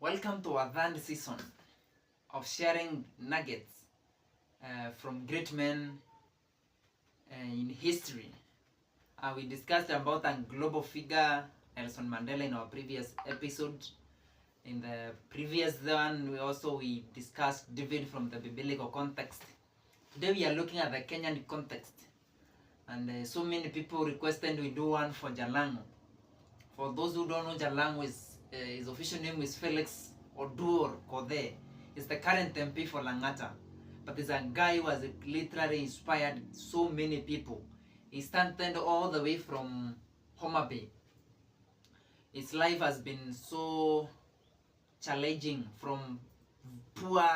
Welcome to our third season of sharing nuggets from great men in history. We discussed about a global figure, Nelson Mandela, in our previous episode. In the previous one, we discussed David from the biblical context. Today we are looking at the Kenyan context, and so many people requested we do one for Jalango. For those who don't know, Jalango his official name is Felix Odur Kode. He's the current MP for Langata, but he's a guy who has literally inspired so many people. He started all the way from Homa Bay. His life has been so challenging, from poor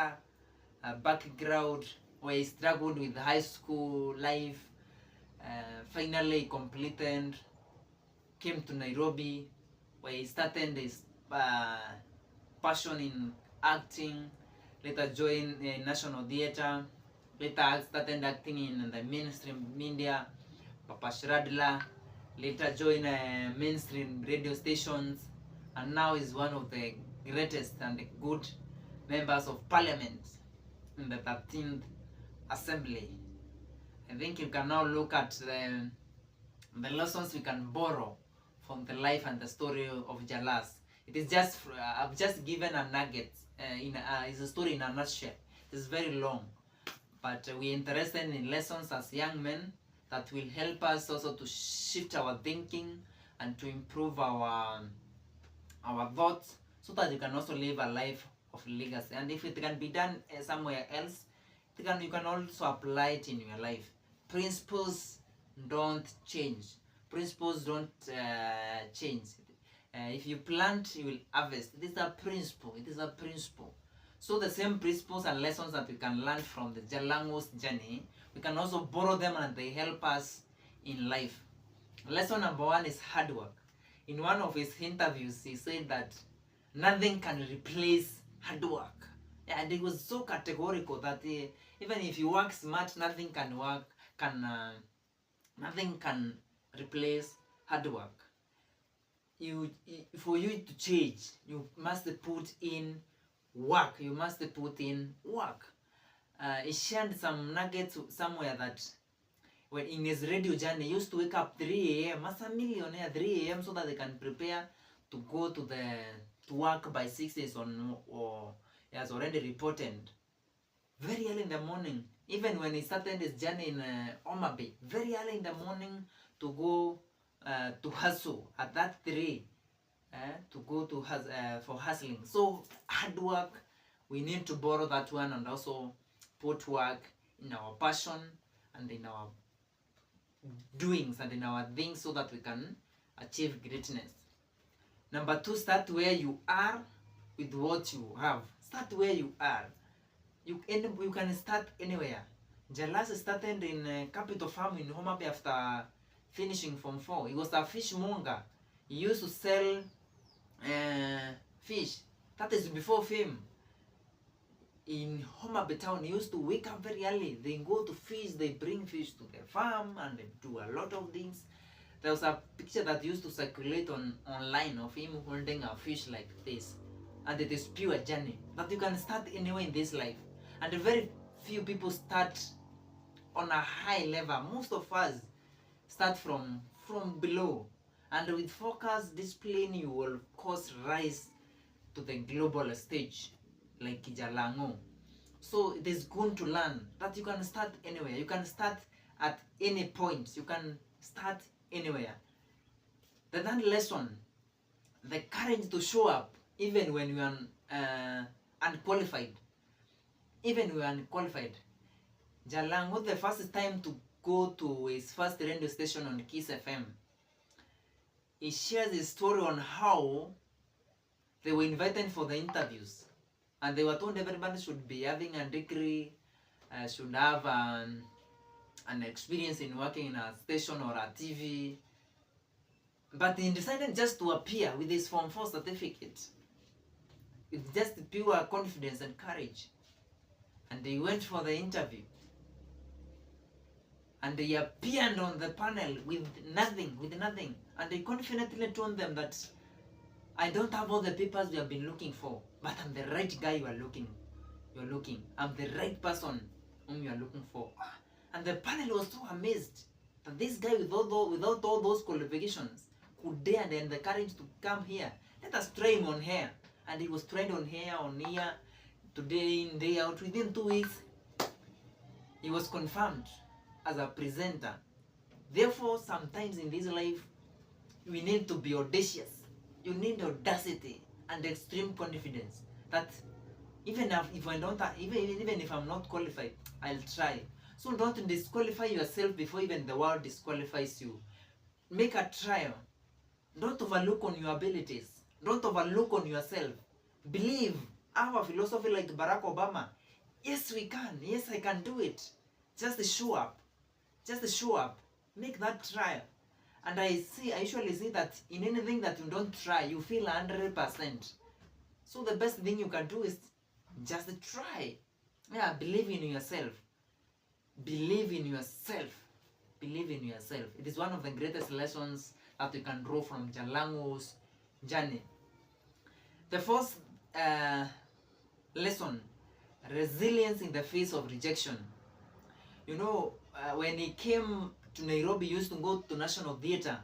background where he struggled with high school life, finally completed, came to Nairobi where he started his passion in acting, later joined National Theatre, later started acting in the mainstream media, Papa Shradla, later joined mainstream radio stations, and now is one of the greatest and good members of parliament in the 13th Assembly. I think you can now look at the lessons we can borrow from the life and the story of Jalas. It is just I've just given a nugget. It's a story in a nutshell. It is very long, but we're interested in lessons as young men that will help us also to shift our thinking and to improve our thoughts, so that you can also live a life of legacy. And if it can be done somewhere else, you can also apply it in your life. Principles don't change. Principles don't change. If you plant, you will harvest. It is a principle. It is a principle. So the same principles and lessons that we can learn from the Jalango's journey, we can also borrow them and they help us in life. Lesson number one is hard work. In one of his interviews, he said that nothing can replace hard work. Yeah, and it was so categorical that even if you work smart, nothing can replace hard work. For you to change, you must put in work. You must put in work. He shared some nuggets somewhere that when in his radio journey, he used to wake up 3 a.m. as a millionaire, 3 a.m. so that they can prepare to go to work by 6 days or he has already reported. Very early in the morning, even when he started his journey in Homa Bay, very early in the morning to go to hustle at that 3 to go to for hustling. So hard work, we need to borrow that one and also put work in our passion and in our doings and in our things so that we can achieve greatness. Number two, start where you are with what you have. Start where you are. You can start anywhere. Jalas started in Capital Farm in Homa Bay after finishing Form 4. He was a fishmonger. He used to sell fish. That is before fame. In Homa Bay town, he used to wake up very early. They go to fish, they bring fish to the farm and they do a lot of things. There was a picture that used to circulate online of him holding a fish like this. And it is pure journey. That you can start anywhere in this life. And very few people start on a high level. Most of us start from below. And with focus, discipline, you will of course rise to the global stage like Jalango. So it is good to learn that you can start anywhere. You can start at any point. You can start anywhere. The third lesson, the courage to show up even when you are unqualified. Even when you are unqualified. Jalango, the first time to go to his first radio station on Kiss FM, he shares his story on how they were invited for the interviews. And they were told everybody should be having a degree, should have an experience in working in a station or a TV. But he decided just to appear with his Form 4 certificate, with just pure confidence and courage. And they went for the interview. And they appeared on the panel with nothing. And they confidently told them that I don't have all the papers we have been looking for, but I'm the right guy you are looking. I'm the right person whom you are looking for. And the panel was so amazed that this guy without all those qualifications could dare and the courage to come here. Let us try him on here. And he was trained on here, today in, day out. Within 2 weeks, he was confirmed as a presenter. Therefore, sometimes in this life, we need to be audacious. You need audacity and extreme confidence that even if I don't, even if I'm not qualified, I'll try. So don't disqualify yourself before even the world disqualifies you. Make a trial. Don't overlook on your abilities. Don't overlook on yourself. Believe. Have a philosophy like Barack Obama. Yes, we can. Yes, I can do it. Just show up. Just show up. Make that trial. And I usually see that in anything that you don't try, you feel 100%. So the best thing you can do is just try. Yeah, believe in yourself. Believe in yourself. Believe in yourself. It is one of the greatest lessons that you can draw from Jalango's journey. The first lesson, resilience in the face of rejection. You know, when he came to Nairobi, he used to go to National Theatre.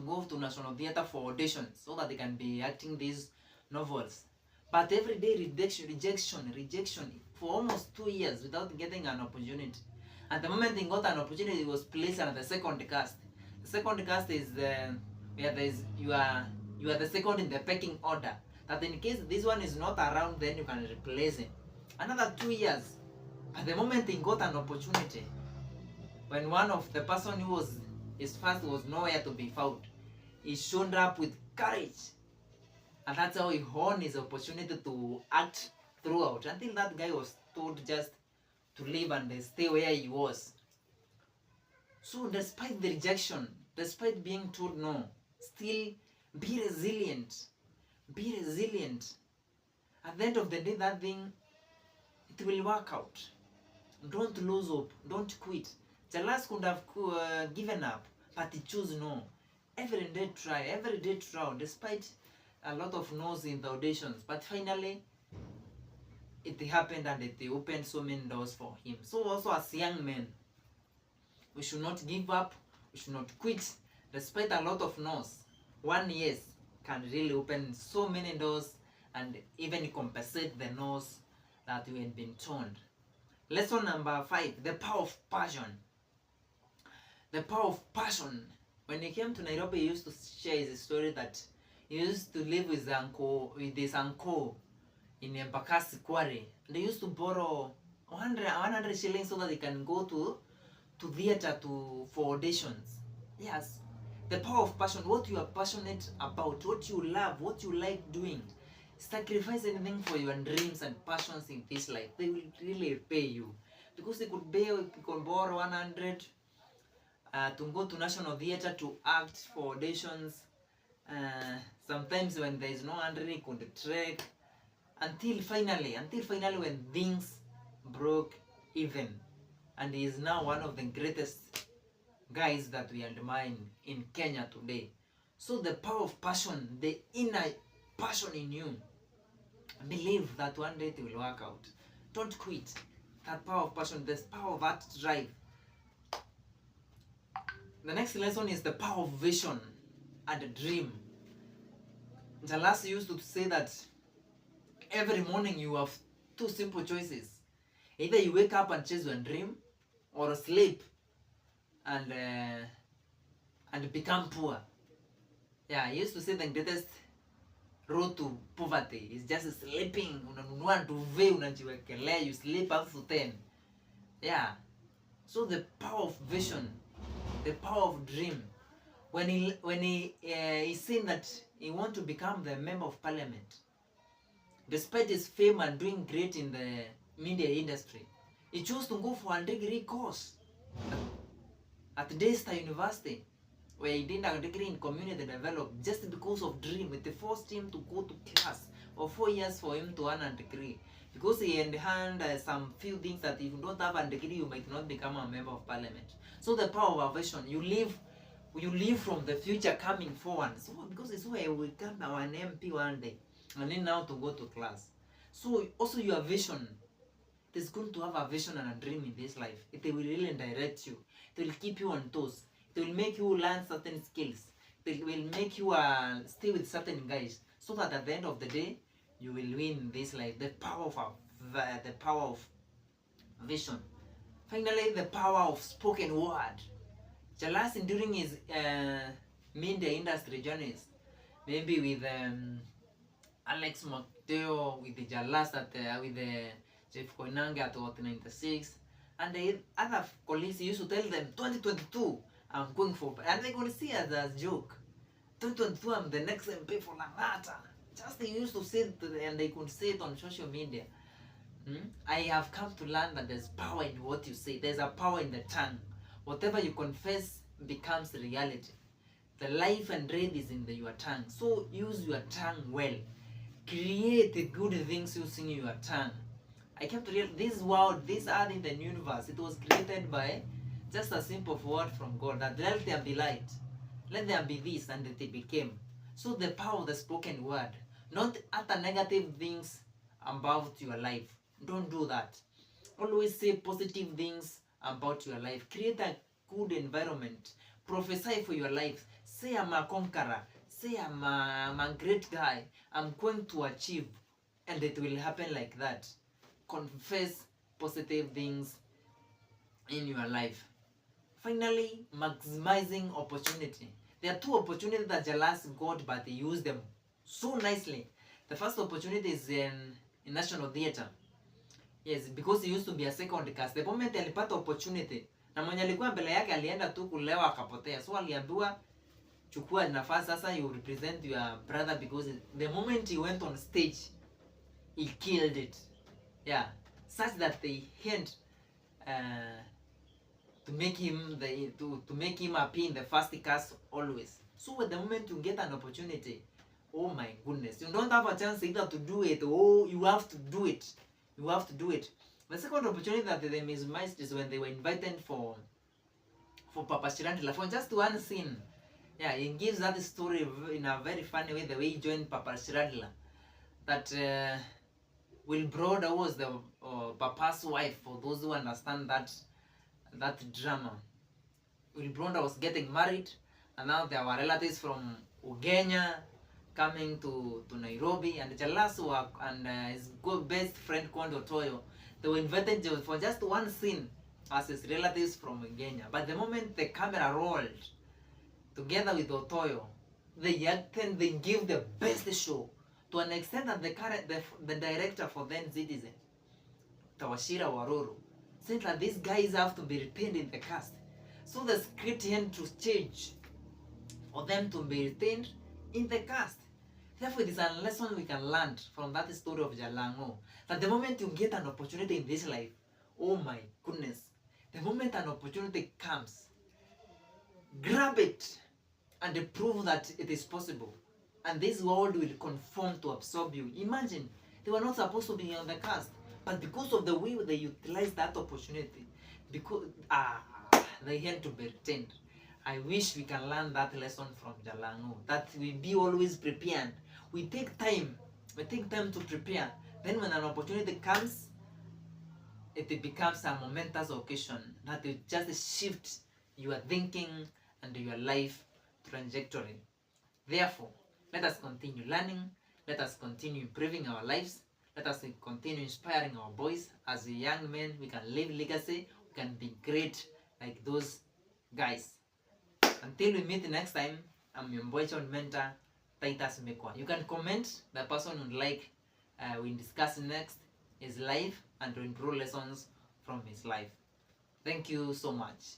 For auditions so that they can be acting these novels. But every day rejection for almost 2 years without getting an opportunity. At the moment he got an opportunity, he was placed on the second cast. The second cast is where you are the second in the pecking order. That in case this one is not around, then you can replace him. Another 2 years. At the moment he got an opportunity, when one of the person who was his first was nowhere to be found, he showed up with courage. And that's how he honed his opportunity to act throughout, until that guy was told just to leave and stay where he was. So despite the rejection, despite being told no, still be resilient. Be resilient. At the end of the day, that thing, it will work out. Don't lose hope. Don't quit. Jalas could have given up, but he chose no. Every day try, despite a lot of no's in the auditions. But finally, it happened and it opened so many doors for him. So also as young men, we should not give up, we should not quit, despite a lot of no's. 1 yes can really open so many doors and even compensate the no's that we had been told. Lesson number 5, the power of passion. The power of passion. When he came to Nairobi, he used to share his story that he used to live with his uncle in Embakasi Quarry. They used to borrow 100 shillings so that they can go to theater for auditions. Yes, the power of passion. What you are passionate about, what you love, what you like doing. Sacrifice anything for your dreams and passions in this life. They will really pay you, because they could borrow 100 to go to National Theatre to act for auditions. Sometimes when there is no 100, he could trek until finally when things broke even, and he is now one of the greatest guys that we admire in Kenya today. So the power of passion, the inner passion in you, believe that one day it will work out. Don't quit. That power of passion, the power of that drive. The next lesson is the power of vision and a dream. Jalas used to say that every morning you have 2 simple choices. Either you wake up and chase your dream, or sleep and become poor. Yeah, he used to say the greatest road to poverty is just sleeping. Unanunua duve, unajiwekelea, you sleep up to 10. Yeah. So the power of vision, the power of dream. When he seen that he want to become the member of parliament, despite his fame and doing great in the media industry, he chose to go for a degree course at Daystar University, where he did a degree in community development, just because of dream. It forced him to go to class, or 4 years for him to earn a degree, because he had some few things that if you don't have a degree, you might not become a member of parliament. So the power of vision, you live You live from the future coming forward. So because it's why we come our MP one day and then now to go to class. So also your vision. It is good to have a vision and a dream in this life. It will really direct you. It will keep you on toes. It will make you learn certain skills. It will make you stay with certain guys, so that at the end of the day, you will win this life. The power of vision. Finally, the power of spoken word. Jalas during his media industry journeys, maybe with Alex Mateo, with the Jalas with the Jeff Koinange at 96, and the other colleagues used to tell them 2022 I'm going for, and they're going to see it as a joke. 2022 I'm the next MP for Langata. Just they used to say it, and they could say it on social media. I have come to learn that there's power in what you say. There's a power in the tongue. Whatever you confess becomes reality. The life and breath is in your tongue. So use your tongue well. Create the good things using your tongue. I came to realize this world, this earth in the universe, it was created by just a simple word from God, that let there be light, let there be this, and it became. So the power of the spoken word, not utter negative things about your life. Don't do that. Always say positive things about your life. Create a good environment. Prophesy for your life. Say I'm a conqueror. Say I'm a great guy. I'm going to achieve. And it will happen like that. Confess positive things in your life. Finally, maximizing opportunity. There are two opportunities that Jalas got, but they used them so nicely. The first opportunity is in National Theatre. Yes, because he used to be a second cast. The moment alipata opportunity, na mwenye alikuwa mbele yake alienda tu kulewa akapotea. So aliambiwa chukua nafasi sasa, you represent your brother, because the moment he went on stage, he killed it. Yeah, such that they hint to make him to make him appear in the first cast always. So at the moment you get an opportunity, oh my goodness, you don't have a chance either to do it, or you have to do it. You have to do it. The second opportunity that they missed is when they were invited for Papa Shirandula for just one scene. Yeah, he gives that story in a very funny way, the way he joined Papa Shirandula. That Will Broder was the Papa's wife, for those who understand that drama. Will Broder was getting married, and now there were relatives from Ugenya coming to Nairobi, and Jalasu and his best friend Kondo Toyo, they were invited for just one scene as his relatives from Kenya. But the moment the camera rolled, together with Otoyo, they acted, they give the best show, to an extent that the director for then Citizen, Tawashira Waruru, said that these guys have to be retained in the cast. So the script had to change for them to be retained in the cast. Therefore, it is a lesson we can learn from that story of Jalango. That the moment you get an opportunity in this life, oh my goodness, the moment an opportunity comes, grab it and prove that it is possible. And this world will conform to absorb you. Imagine, they were not supposed to be on the cast, but because of the way they utilized that opportunity, because they had to be retained. I wish we can learn that lesson from Jalango, that we be always prepared. We take time to prepare. Then when an opportunity comes, it becomes a momentous occasion that will just shift your thinking and your life trajectory. Therefore, let us continue learning, let us continue improving our lives, let us continue inspiring our boys. As young men, we can leave legacy, we can be great like those guys. Until we meet next time, I'm your boy child mentor, Titus Mekwa. You can comment the person would like we discuss next, his life, and to improve lessons from his life. Thank you so much.